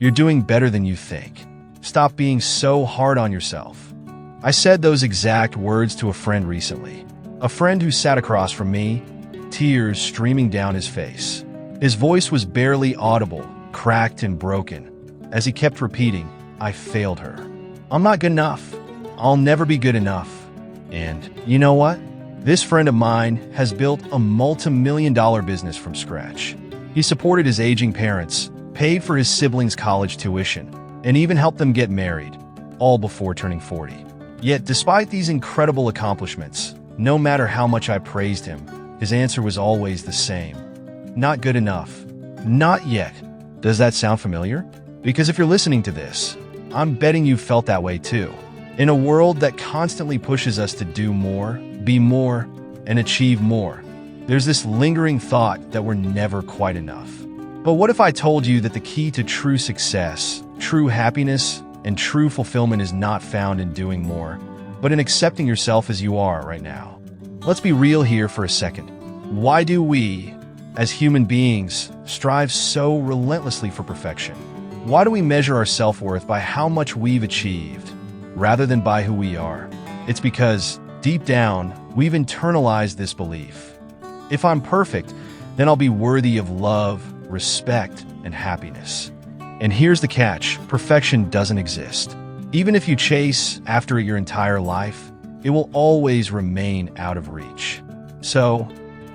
You're doing better than you think. Stop being so hard on yourself. I said those exact words to a friend recently. A friend who sat across from me, tears streaming down his face. His voice was barely audible, cracked and broken, as he kept repeating, "I failed her. I'm not good enough. I'll never be good enough." And you know what? This friend of mine has built a multi-million-dollar business from scratch. He supported his aging parents, paid for his siblings' college tuition, and even helped them get married, all before turning 40. Yet, despite these incredible accomplishments, no matter how much I praised him, his answer was always the same. Not good enough. Not yet. Does that sound familiar? Because if you're listening to this, I'm betting you've felt that way too. In a world that constantly pushes us to do more, be more, and achieve more, there's this lingering thought that we're never quite enough. But what if I told you that the key to true success, true happiness, and true fulfillment is not found in doing more, but in accepting yourself as you are right now? Let's be real here for a second. Why do we, as human beings, strive so relentlessly for perfection? Why do we measure our self-worth by how much we've achieved, rather than by who we are? It's because, deep down, we've internalized this belief. If I'm perfect, then I'll be worthy of love, respect, and happiness. And here's the catch: perfection doesn't exist. Even if you chase after it your entire life, it will always remain out of reach. So,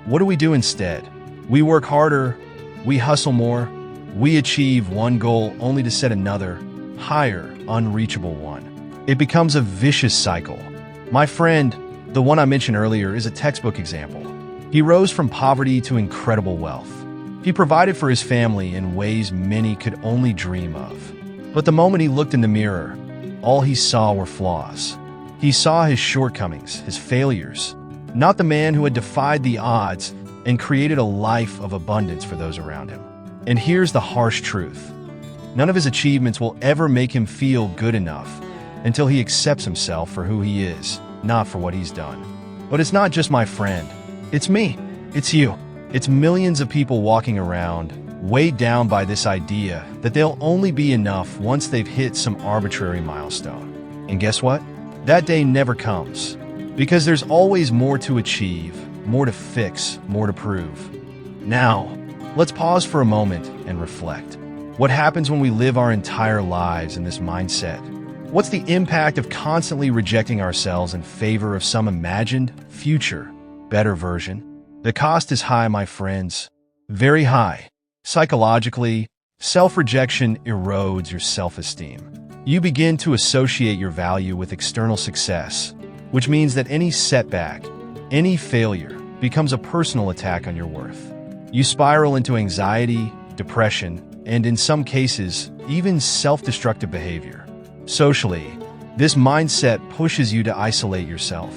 what do we do instead? We work harder, we hustle more, we achieve one goal only to set another, higher, unreachable one. It becomes a vicious cycle. My friend, the one I mentioned earlier, is a textbook example. He rose from poverty to incredible wealth. He provided for his family in ways many could only dream of. But the moment he looked in the mirror, all he saw were flaws. He saw his shortcomings, his failures, not the man who had defied the odds and created a life of abundance for those around him. And here's the harsh truth: none of his achievements will ever make him feel good enough until he accepts himself for who he is, not for what he's done. But it's not just my friend. It's me. It's you. It's millions of people walking around, weighed down by this idea that they'll only be enough once they've hit some arbitrary milestone. And guess what? That day never comes. Because there's always more to achieve, more to fix, more to prove. Now, let's pause for a moment and reflect. What happens when we live our entire lives in this mindset? What's the impact of constantly rejecting ourselves in favor of some imagined, future, better version? The cost is high, my friends. Very high. Psychologically, self-rejection erodes your self-esteem. You begin to associate your value with external success, which means that any setback, any failure, becomes a personal attack on your worth. You spiral into anxiety, depression, and in some cases, even self-destructive behavior. Socially, this mindset pushes you to isolate yourself.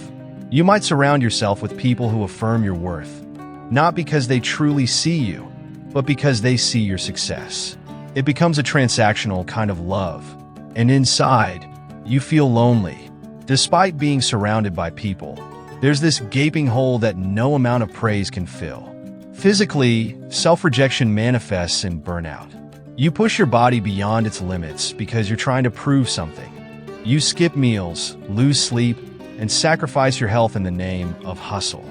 You might surround yourself with people who affirm your worth, not because they truly see you, but because they see your success. It becomes a transactional kind of love, and inside, you feel lonely. Despite being surrounded by people, there's this gaping hole that no amount of praise can fill. Physically, self-rejection manifests in burnout. You push your body beyond its limits because you're trying to prove something. You skip meals, lose sleep, and sacrifice your health in the name of hustle.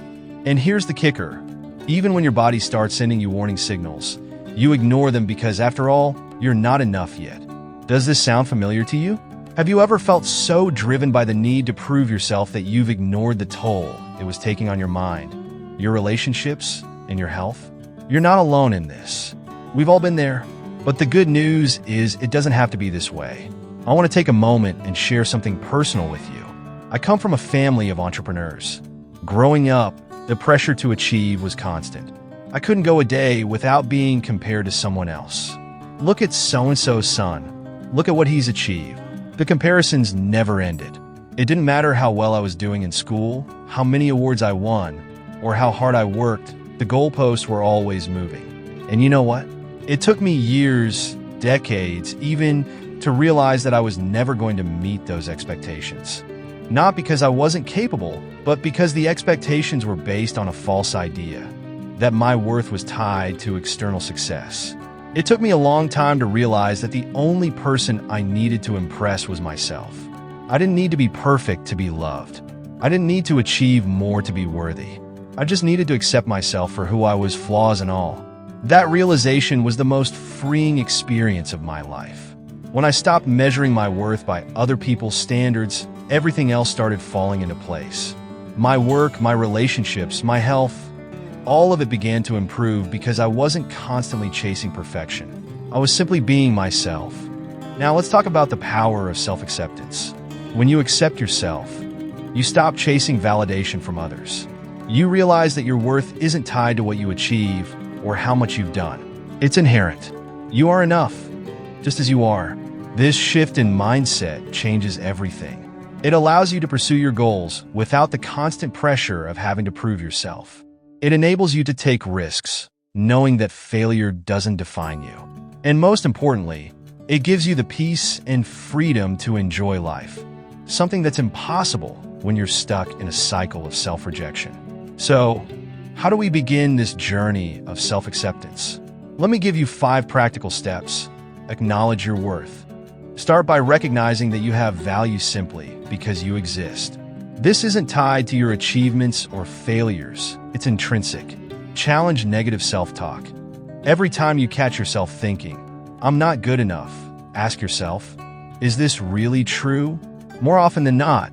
And here's the kicker: even when your body starts sending you warning signals, you ignore them because, after all, you're not enough yet. Does this sound familiar to you? Have you ever felt so driven by the need to prove yourself that you've ignored the toll it was taking on your mind, your relationships, and your health? You're not alone in this. We've all been there. But the good news is it doesn't have to be this way. I want to take a moment and share something personal with you. I come from a family of entrepreneurs. Growing up, the pressure to achieve was constant. I couldn't go a day without being compared to someone else. Look at so-and-so's son. Look at what he's achieved. The comparisons never ended. It didn't matter how well I was doing in school, how many awards I won, or how hard I worked, the goalposts were always moving. And you know what? It took me years, decades, even to realize that I was never going to meet those expectations. Not because I wasn't capable, but because the expectations were based on a false idea that my worth was tied to external success. It took me a long time to realize that the only person I needed to impress was myself. I didn't need to be perfect to be loved. I didn't need to achieve more to be worthy. I just needed to accept myself for who I was, flaws and all. That realization was the most freeing experience of my life. When I stopped measuring my worth by other people's standards, everything else started falling into place. My work, my relationships, my health, all of it began to improve because I wasn't constantly chasing perfection. I was simply being myself. Now let's talk about the power of self-acceptance. When you accept yourself, you stop chasing validation from others. You realize that your worth isn't tied to what you achieve or how much you've done. It's inherent. You are enough, just as you are. This shift in mindset changes everything. It allows you to pursue your goals without the constant pressure of having to prove yourself. It enables you to take risks, knowing that failure doesn't define you. And most importantly, it gives you the peace and freedom to enjoy life, something that's impossible when you're stuck in a cycle of self-rejection. So, how do we begin this journey of self-acceptance? Let me give you 5 practical steps. Acknowledge your worth. Start by recognizing that you have value simply because you exist. This isn't tied to your achievements or failures. It's intrinsic. Challenge negative self-talk. Every time you catch yourself thinking, "I'm not good enough," ask yourself, "Is this really true?" More often than not,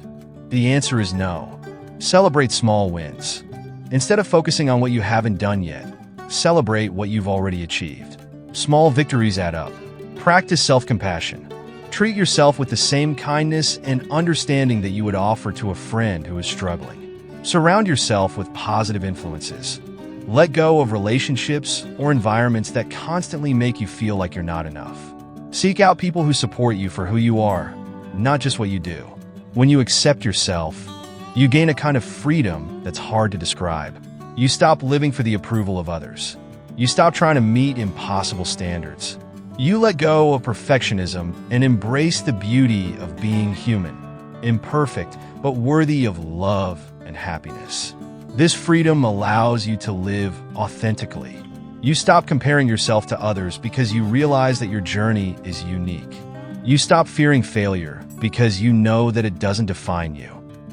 the answer is no. Celebrate small wins. Instead of focusing on what you haven't done yet, celebrate what you've already achieved. Small victories add up. Practice self-compassion. Treat yourself with the same kindness and understanding that you would offer to a friend who is struggling. Surround yourself with positive influences. Let go of relationships or environments that constantly make you feel like you're not enough. Seek out people who support you for who you are, not just what you do. When you accept yourself, you gain a kind of freedom that's hard to describe. You stop living for the approval of others. You stop trying to meet impossible standards. You let go of perfectionism and embrace the beauty of being human, imperfect, but worthy of love and happiness. This freedom allows you to live authentically. You stop comparing yourself to others because you realize that your journey is unique. You stop fearing failure because you know that it doesn't define you.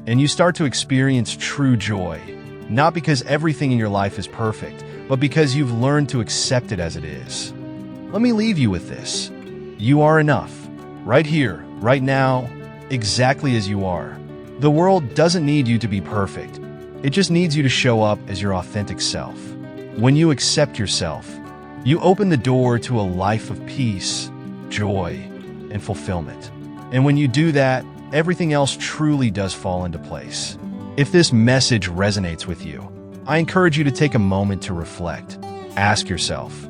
And you start to experience true joy, not because everything in your life is perfect, but because you've learned to accept it as it is. Let me leave you with this. You are enough, right here, right now, exactly as you are. The world doesn't need you to be perfect. It just needs you to show up as your authentic self. When you accept yourself, you open the door to a life of peace, joy, and fulfillment. And when you do that, everything else truly does fall into place. If this message resonates with you, I encourage you to take a moment to reflect. Ask yourself,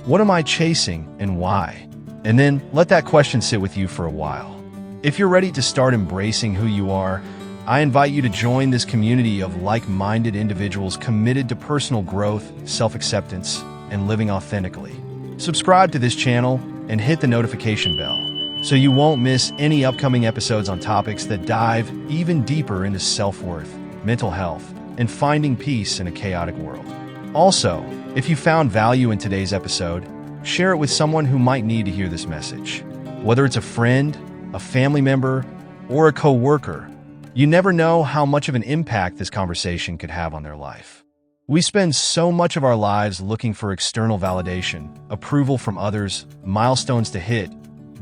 what am I chasing and why? And then let that question sit with you for a while. If you're ready to start embracing who you are, I invite you to join this community of like-minded individuals committed to personal growth, self-acceptance, and living authentically. Subscribe to this channel and hit the notification bell so you won't miss any upcoming episodes on topics that dive even deeper into self-worth, mental health, and finding peace in a chaotic world. Also, if you found value in today's episode, share it with someone who might need to hear this message. Whether it's a friend, a family member, or a coworker, you never know how much of an impact this conversation could have on their life. We spend so much of our lives looking for external validation, approval from others, milestones to hit,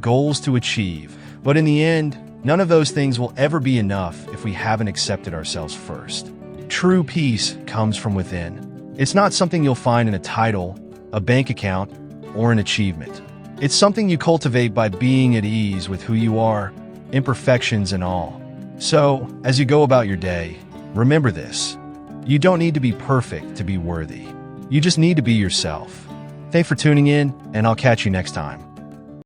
goals to achieve. But in the end, none of those things will ever be enough if we haven't accepted ourselves first. True peace comes from within. It's not something you'll find in a title, a bank account, or an achievement. It's something you cultivate by being at ease with who you are, imperfections and all. So, as you go about your day, remember this. You don't need to be perfect to be worthy. You just need to be yourself. Thanks for tuning in, and I'll catch you next time.